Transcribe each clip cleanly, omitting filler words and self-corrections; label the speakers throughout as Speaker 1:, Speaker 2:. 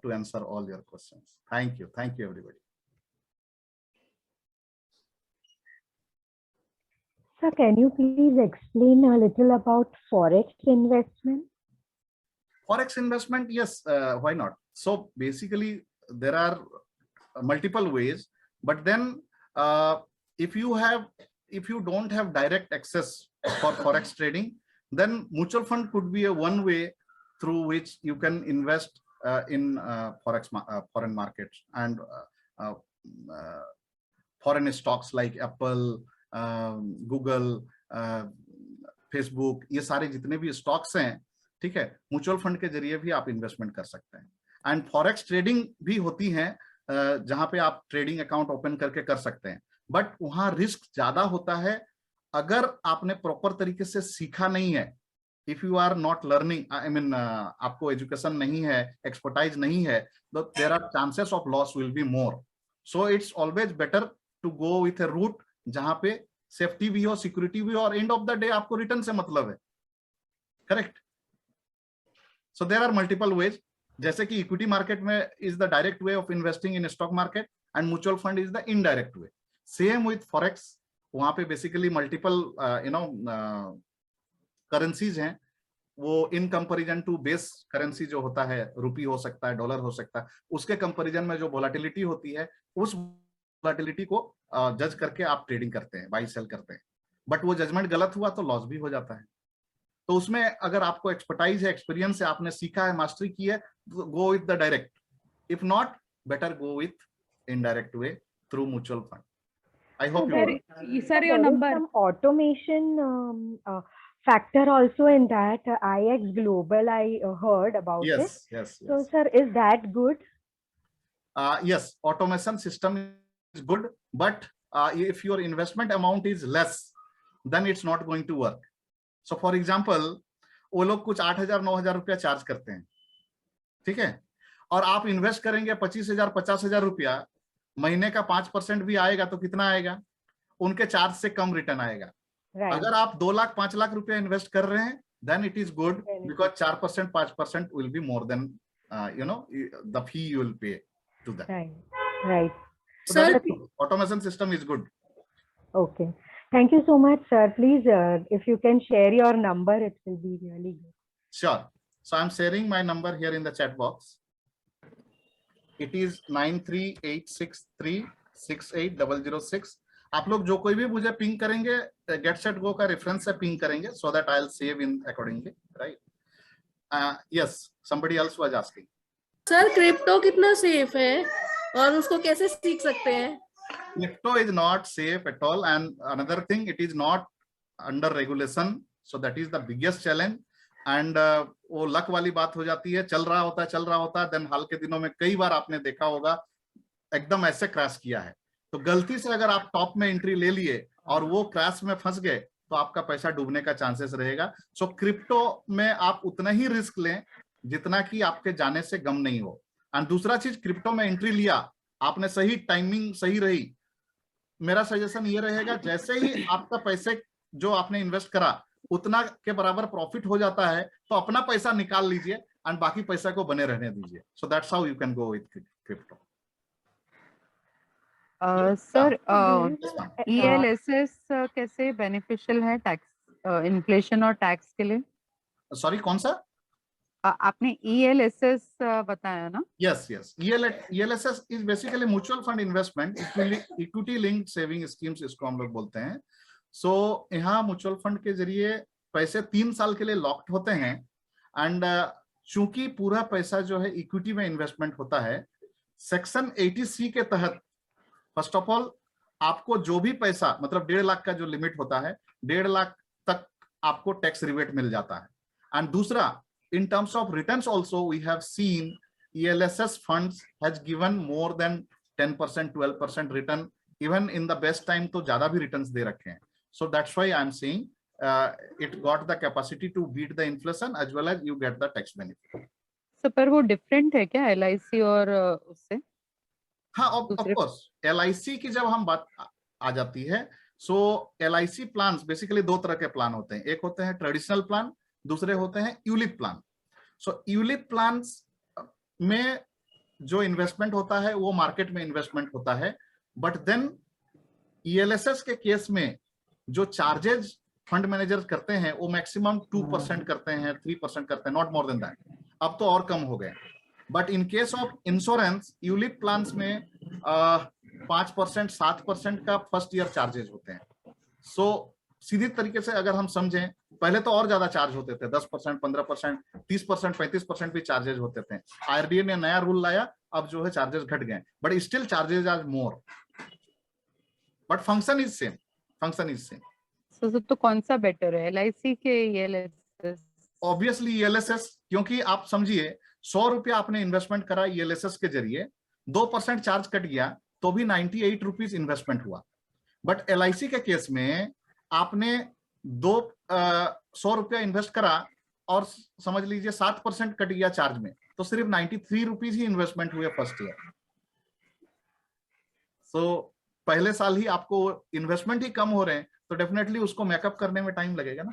Speaker 1: to answer all your questions. Thank you everybody.
Speaker 2: Sir, can you please explain a little about forex investment?
Speaker 1: Forex investment, yes, why not? So basically there are multiple ways, but then if you don't have direct access for forex trading, then mutual fund could be a one way through which you can invest in forex foreign markets and foreign stocks like Apple, Google, Facebook, ये सारे जितने भी stocks हैं, ठीक है, mutual fund के जरिए भी आप इन्वेस्टमेंट कर सकते हैं। एंड फॉरेक्स ट्रेडिंग भी होती है जहां पे आप ट्रेडिंग अकाउंट ओपन करके कर सकते हैं, बट वहां रिस्क ज्यादा होता है अगर आपने प्रॉपर तरीके से सीखा नहीं है। If you are not learning, I mean आपको एजुकेशन नहीं है, एक्सपर्टाइज नहीं है, तो there are chances of loss will be more. So it's always better to go with a route जहां पे सेफ्टी भी हो, सिक्योरिटी भी हो, और एंड ऑफ द डे आपको रिटर्न से मतलब है। Correct? So there are multiple ways, जैसे कि इक्विटी मार्केट में is the direct way of investing in stock market and mutual fund is the indirect way. Same with forex, वहां पे basically multiple currencies हैं, वो in comparison to base currency जो होता है, रुपी हो सकता है, डॉलर हो सकता है, उसके कंपैरिजन में जो वोलेटिलिटी होती है, उस वोलेटिलिटी को जज करके आप ट्रेडिंग करते हैं, बाई सेल करते हैं। बट वो जजमेंट गलत हुआ तो लॉस भी हो जाता है। तो उसमें अगर आपको एक्सपर्टाइज है, एक्सपीरियंस है, आपने सीखा है, मास्टरी की है, तो go with the direct. If not, better go with indirect way through mutual fund. I hope
Speaker 2: you sir, your number. Some automation factor also in that. IX Global, I heard about it.
Speaker 1: Yes.
Speaker 2: So sir, is that good?
Speaker 1: Yes, automation system is good, but if your investment amount is less, then it's not going to work. So for example, वो लोग कुछ 8,000-9,000 रुपया charge करते हैं, ठीक है, और आप इन्वेस्ट करेंगे 25,000 50,000 रुपया, महीने का 5% भी आएगा तो कितना आएगा? उनके चार्ज से कम रिटर्न आएगा। अगर आप 2 लाख 5 लाख रुपया इन्वेस्ट कर रहे हैं, then it is good because 4% 5% will be more than the fee you will pay to them.
Speaker 2: Right.
Speaker 1: So sir, automation system is good.
Speaker 2: Okay. Thank you so much, sir. Please, if you can share your number, it will be really good.
Speaker 1: Sure. So I'm sharing my number here in the chat box. It is 9386368006. आप लोग जो कोई भी मुझे ping करेंगे, get set go का reference से ping करेंगे, so that I'll save in accordingly, right? Yes, somebody else was asking.
Speaker 3: Sir crypto कितना सेफ है और उसको कैसे सीख सकते हैं?
Speaker 1: Crypto is not safe at all, and another thing, it is not under regulation, so that is the biggest challenge. And वो luck वाली बात हो जाती है, चल रहा होता है, देन हाल के दिनों में कई बार आपने देखा होगा एकदम ऐसे क्रैश किया है। तो गलती से अगर आप टॉप में एंट्री ले लिए और वो क्रैश में फंस गए तो आपका पैसा डूबने का चांसेस रहेगा। सो क्रिप्टो में आप उतना ही रिस्क लें जितना कि आपके जाने से गम नहीं हो। एंड दूसरा चीज, क्रिप्टो में एंट्री लिया आपने, सही टाइमिंग सही रही, मेरा सजेशन ये रहेगा, जैसे ही आपका पैसे जो आपने इन्वेस्ट करा उतना के बराबर प्रॉफिट हो जाता है तो अपना पैसा निकाल लीजिए एंड बाकी पैसा को बने रहने दीजिए। So that's how you can go with crypto.
Speaker 4: Sir, ELSS कैसे बेनिफिशियल है टैक्स, इन्फ्लेशन और टैक्स के लिए?
Speaker 1: सॉरी, कौन सा?
Speaker 4: आपने ELSS बताया ना?
Speaker 1: Yes. ELSS is basically mutual fund investment, equity linked saving schemes इसको हम लोग बोलते हैं। सो यहाँ म्यूचुअल फंड के जरिए पैसे 3 साल के लिए लॉक्ड होते हैं, एंड चूंकि पूरा पैसा जो है इक्विटी में इन्वेस्टमेंट होता है, सेक्शन 80C के तहत फर्स्ट ऑफ ऑल आपको जो भी पैसा, मतलब 1.5 लाख का जो लिमिट होता है, 1.5 लाख तक आपको टैक्स रिबेट मिल जाता है। एंड दूसरा, in terms of returns also, we have seen ELSS funds has given more than 10%, 12% return, even in the best time तो ज्यादा भी returns दे रखे हैं। So that's why I'm saying it got the capacity to beat the inflation as well as you get the tax benefit.
Speaker 4: So पर वो different है क्या LIC और उससे?
Speaker 1: हाँ, of course LIC की जब हम बात आ जाती है, so LIC plans basically 2 तरह के प्लान होते हैं, एक होते हैं ट्रेडिशनल प्लान, दूसरे होते हैं यूलिप प्लान। सो यूलिप प्लान्स में जो इन्वेस्टमेंट होता है वो मार्केट में इन्वेस्टमेंट होता है, बट देन ईएलएसएस के केस में जो चार्जेज फंड मैनेजर करते हैं वो मैक्सिमम 2% करते हैं, 3% करते हैं, नॉट मोर देन दैट। अब तो और कम हो गए। But in case of insurance ULIP plans में 5%, 7% का फर्स्ट ईयर चार्जेज होते हैं। सो सीधी तरीके से अगर हम समझें, पहले तो और ज्यादा चार्ज होते थे, 10%, 15%, 30%, 35% भी चार्जेस होते थे। आरबीआई ने नया रूल लाया, अब जो है चार्जेस घट गए, but still charges are more, but function is same, function is same.
Speaker 4: तो कौन सा बेटर है, LIC के ELSS?
Speaker 1: ऑब्वियसली ईएलएसएस, क्योंकि आप समझिए 100 रुपया आपने इन्वेस्टमेंट करा ईएलएसएस के जरिए, 2% चार्ज कट गया तो भी 98 रुपीज इन्वेस्टमेंट हुआ। बट LIC के केस में आपने 100 रुपया इन्वेस्ट करा और समझ लीजिए 7% कट गया चार्ज में, तो सिर्फ 93 रुपीज ही इन्वेस्टमेंट हुए फर्स्ट ईयर। सो पहले साल ही आपको इन्वेस्टमेंट ही कम हो रहे हैं, तो डेफिनेटली उसको मेकअप करने में टाइम लगेगा ना।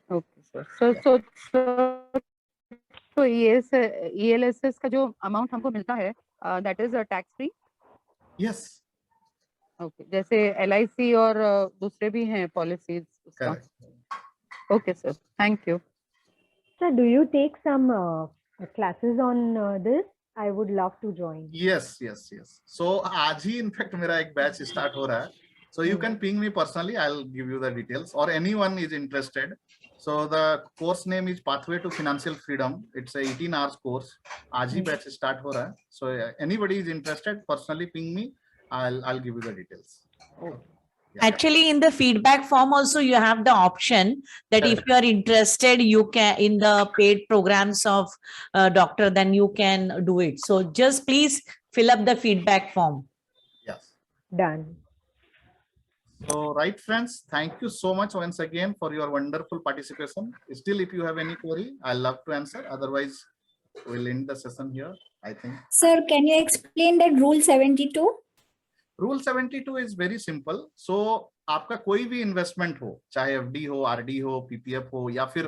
Speaker 4: ओके सर, तो ELSS का जो अमाउंट हमको मिलता है that is tax free?
Speaker 1: Yes.
Speaker 4: Okay, जैसे LIC और दूसरे भी हैं पॉलिसीज उसका। Okay sir, thank you.
Speaker 2: Sir, do you take some classes on this? I would love to join.
Speaker 1: Yes. So आज ही इनफैक्ट मेरा एक बैच स्टार्ट हो रहा है, so you can ping me personally, I'll give you the details, or anyone is interested. So the course name is Pathway to Financial Freedom. It's a 18 hours course. आज ही batch start हो रहा है, so anybody is interested, personally ping me, I'll give you the details.
Speaker 5: Actually, in the feedback form also you have the option that if you are interested, you can, in the paid programs of doctor, then you can do it. So just please fill up the feedback form.
Speaker 1: Yes.
Speaker 2: Done.
Speaker 1: So right friends, thank you so much once again for your wonderful participation. Still, if you have any query, I'll love to answer. Otherwise, we'll end the session here, I think.
Speaker 6: Sir, can you explain that rule 72?
Speaker 1: Rule 72 is very simple. So आपका कोई भी investment हो, चाहे FD हो, RD हो, PPF हो, या फिर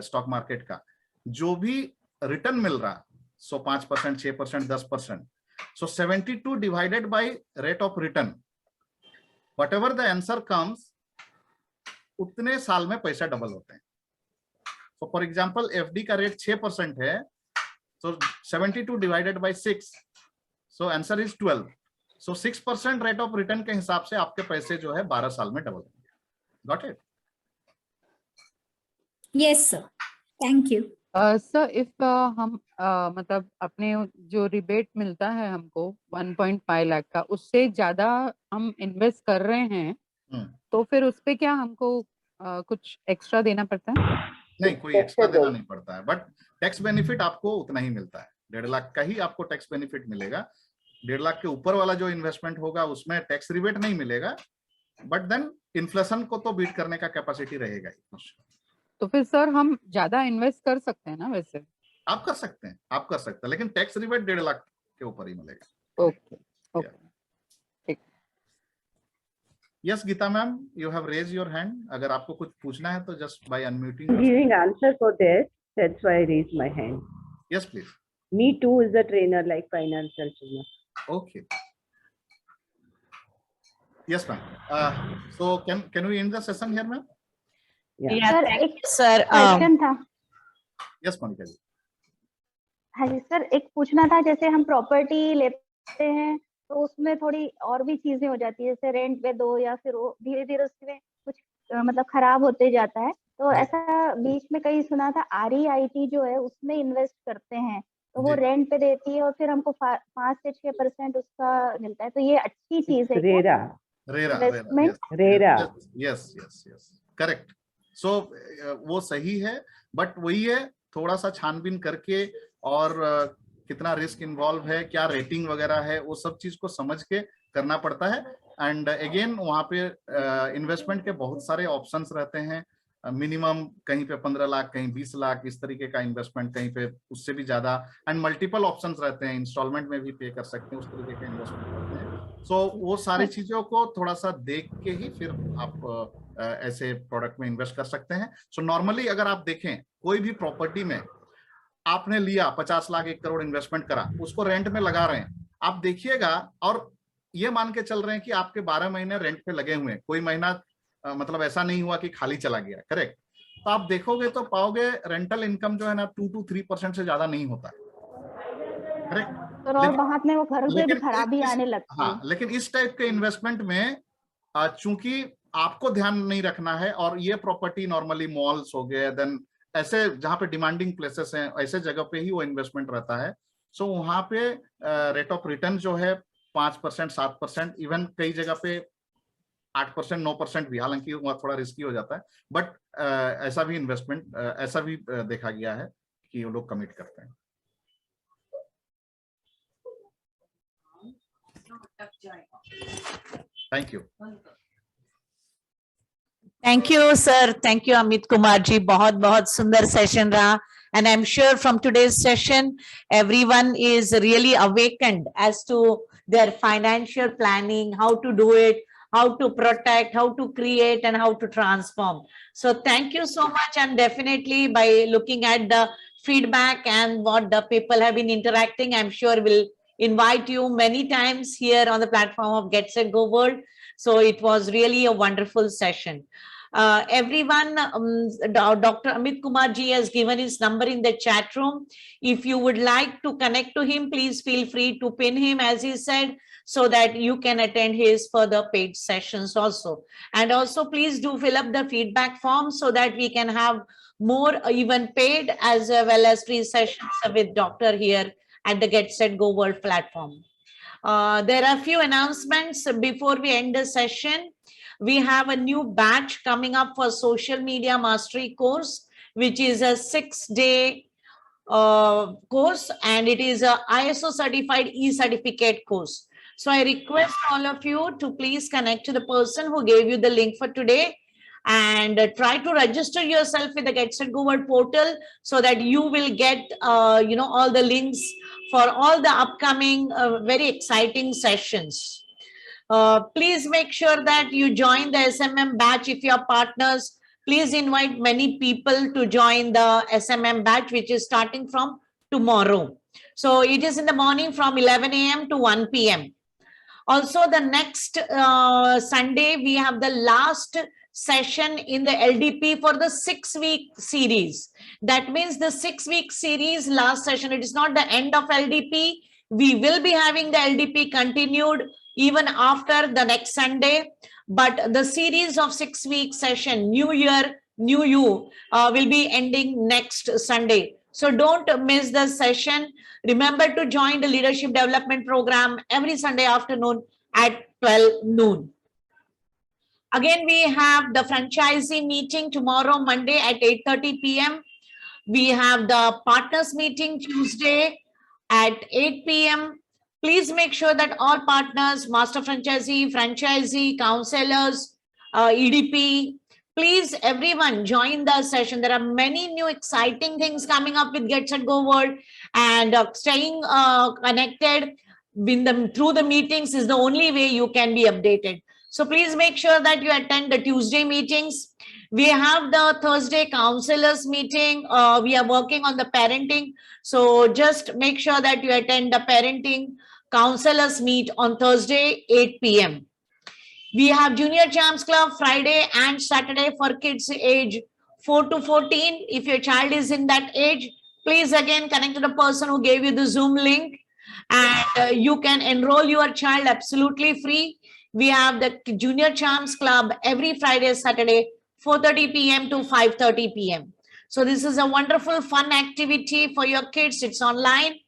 Speaker 1: स्टॉक मार्केट का, जो भी रिटर्न मिल रहा, सो 5%, 6%, 10%, सो 72 divided by rate of return, what ever the answer comes, उतने साल में पैसा डबल होते हैं। सो फॉर एग्जाम्पल FD का रेट 6% है, सो 72 divided by 6, so answer is 12। So 6% rate of return के हिसाब से आपके पैसे जो है 12 साल में डबल होंगे। Got it?
Speaker 6: Yes, sir. Thank you.
Speaker 4: Sir, if हम मतलब अपने जो रिबेट मिलता है हमको 1.5 लाख का, उससे ज्यादा हम इन्वेस्ट कर रहे हैं, तो फिर उस पे क्या हमको कुछ एक्स्ट्रा देना पड़ता है?
Speaker 1: नहीं, कोई एक्स्ट्रा देना नहीं पड़ता है, बट टैक्स बेनिफिट आपको उतना ही मिलता है। 1.5 लाख का ही आपको टैक्स बेनिफिट मिलेगा। 1.5 लाख के ऊपर वाला जो इन्वेस्टमेंट होगा उसमें टैक्स रिबेट नहीं मिलेगा, बट देन इन्फ्लेशन को तो बीट करने का कैपेसिटी रहेगा ही।
Speaker 4: तो फिर सर हम ज्यादा इन्वेस्ट कर सकते हैं ना? वैसे
Speaker 1: आप कर सकते हैं, लेकिन टैक्स रिबेट 1.5 लाख के ऊपर ही मिलेगा।
Speaker 4: ओके, ठीक।
Speaker 1: Yes Geeta ma'am, you have raise your hand. अगर आपको कुछ पूछना है तो just by unmuting.
Speaker 7: Giving answer for this, that's why I raised my hand.
Speaker 1: Yes please.
Speaker 7: Me too is a trainer, like financial trainer.
Speaker 1: Okay. Yes, ma'am. So can we end the session here, ma'am?
Speaker 5: Yeah,
Speaker 8: Sir,
Speaker 5: thank
Speaker 8: एक
Speaker 5: you, sir.
Speaker 8: Question था।
Speaker 1: Yes, Monica जी।
Speaker 8: हाँ जी sir, एक पूछना था, जैसे हम property लेते हैं तो उसमें थोड़ी और भी चीजें हो जाती है, जैसे रेंट पे दो या फिर वो धीरे धीरे उसमें कुछ मतलब खराब होते जाता है, तो ऐसा बीच में कहीं सुना था REIT जो है उसमें इन्वेस्ट करते हैं, तो वो रेंट पे देती है और फिर हमको 5 से 6% उसका मिलता है, तो ये अच्छी चीज है क्या?
Speaker 7: रेरा।
Speaker 1: Yes, correct. सो वो सही है, बट वही है, थोड़ा सा छानबीन करके और कितना रिस्क इन्वॉल्व है, क्या रेटिंग वगैरह है, वो सब चीज को समझ के करना पड़ता है। एंड अगेन वहाँ पे इन्वेस्टमेंट के बहुत सारे ऑप्शंस रहते हैं। मिनिमम कहीं पे 15 लाख, कहीं 20 लाख, इस तरीके का इन्वेस्टमेंट, कहीं पे उससे भी ज्यादा, एंड मल्टीपल ऑप्शंस रहते हैं। इंस्टॉलमेंट में भी पे कर सकते हैं, उस तरीके का इन्वेस्टमेंट करते हैं। सो वो सारी चीजों को थोड़ा सा देख के ही फिर आप ऐसे प्रोडक्ट में इन्वेस्ट कर सकते हैं। सो नॉर्मली अगर आप देखें कोई भी प्रॉपर्टी में आपने लिया 50 लाख 1 करोड़ इन्वेस्टमेंट करा, उसको रेंट में लगा रहे हैं, आप देखिएगा, और ये मान के चल रहे हैं कि आपके 12 महीने रेंट पे लगे हुए हैं, कोई महीना मतलब ऐसा नहीं हुआ कि खाली चला गया, करेक्ट? तो आप देखोगे तो पाओगे रेंटल इनकम जो है ना 2 to 3% से ज्यादा नहीं होता, करेक्ट?
Speaker 8: और बाद में वो घर पे भी खराबी आने लगती है।
Speaker 1: हाँ, लेकिन इस टाइप के इन्वेस्टमेंट में चूंकि आपको ध्यान नहीं रखना है, और ये प्रॉपर्टी नॉर्मली मॉल्स हो गए, देन ऐसे जहां पे डिमांडिंग प्लेसेस हैं, ऐसे जगह पे ही वो इन्वेस्टमेंट रहता है। सो वहां पे रेट ऑफ रिटर्न जो है 5%, 7%, इवन कई जगह पे 8%, 9% भी, हालांकि वह थोड़ा रिस्की हो जाता है, बट ऐसा भी इन्वेस्टमेंट ऐसा भी देखा गया है कि वो लोग कमिट करते हैं। Thank you.
Speaker 5: Thank you, sir. Thank you, Amit Kumar ji. बहुत सुंदर सेशन रहा. And I'm sure from today's session, everyone is really awakened as to their financial planning, how to do it, how to protect, how to create, and how to transform. So thank you so much. And definitely by looking at the feedback and what the people have been interacting, I'm sure we'll invite you many times here on the platform of Get Set Go World. So it was really a wonderful session. Everyone, Dr. Amit Kumar ji has given his number in the chat room. If you would like to connect to him, please feel free to pin him, as he said, so that you can attend his further paid sessions also. And also, please do fill up the feedback form so that we can have more even paid as well as free sessions with Doctor here at the Get Set Go World platform. There are a few announcements before we end the session. We have a new batch coming up for social media mastery course, which is a 6-day course, and it is a ISO certified e-certificate course. So I request all of you to please connect to the person who gave you the link for today, and try to register yourself with the Get Set Go World portal so that you will get all the links for all the upcoming very exciting sessions. Please make sure that you join the SMM batch. If you are partners, please invite many people to join the SMM batch, which is starting from tomorrow. So it is in the morning from 11 a.m. to 1 p.m. Also, the next Sunday, we have the last session in the LDP for the 6-week series. That means the 6-week series last session, it is not the end of LDP. We will be having the LDP continued even after the next Sunday, but the series of 6-week session, New Year, New You, will be ending next Sunday. So don't miss the session. Remember to join the leadership development program every Sunday afternoon at 12 noon. Again, we have the franchisee meeting tomorrow, Monday at 8:30 p.m. We have the partners meeting Tuesday at 8 p.m. Please make sure that all partners, master franchisee, counselors, EDP, please everyone join the session. There are many new exciting things coming up with Get Set Go World, and staying connected through the meetings is the only way you can be updated. So please make sure that you attend the Tuesday meetings. We have the Thursday counselors meeting. We are working on the parenting. So just make sure that you attend the parenting counselors meet on Thursday, 8 p.m. We have Junior Champs Club Friday and Saturday for kids age 4 to 14. If your child is in that age, please again connect to the person who gave you the Zoom link, and you can enroll your child absolutely free. We have the Junior Champs Club every Friday, Saturday, 4:30 p.m. to 5:30 p.m. So this is a wonderful, fun activity for your kids. It's online.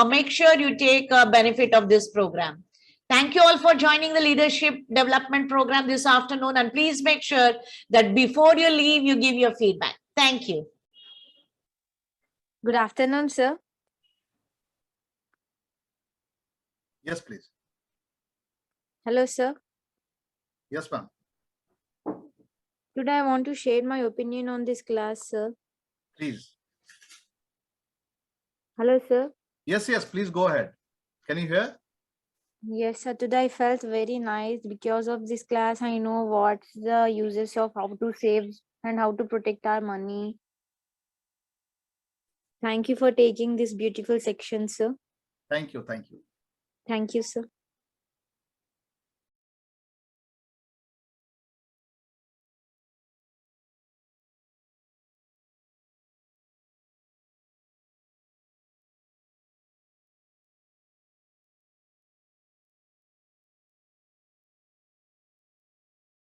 Speaker 5: Make sure you take benefit of this program. Thank you all for joining the leadership development program this afternoon, and please make sure that before you leave, you give your feedback. Thank you.
Speaker 9: Good afternoon, sir.
Speaker 1: Yes, please.
Speaker 9: Hello, sir.
Speaker 1: Yes, ma'am.
Speaker 9: Today I want to share my opinion on this class, sir.
Speaker 1: Please.
Speaker 9: Hello, sir.
Speaker 1: Yes, please go ahead. Can you hear?
Speaker 9: Yes, sir. Today I felt very nice because of this class. I know what's the uses of how to save and how to protect our money. Thank you for taking this beautiful section, sir.
Speaker 1: Thank you.
Speaker 9: Thank you, sir.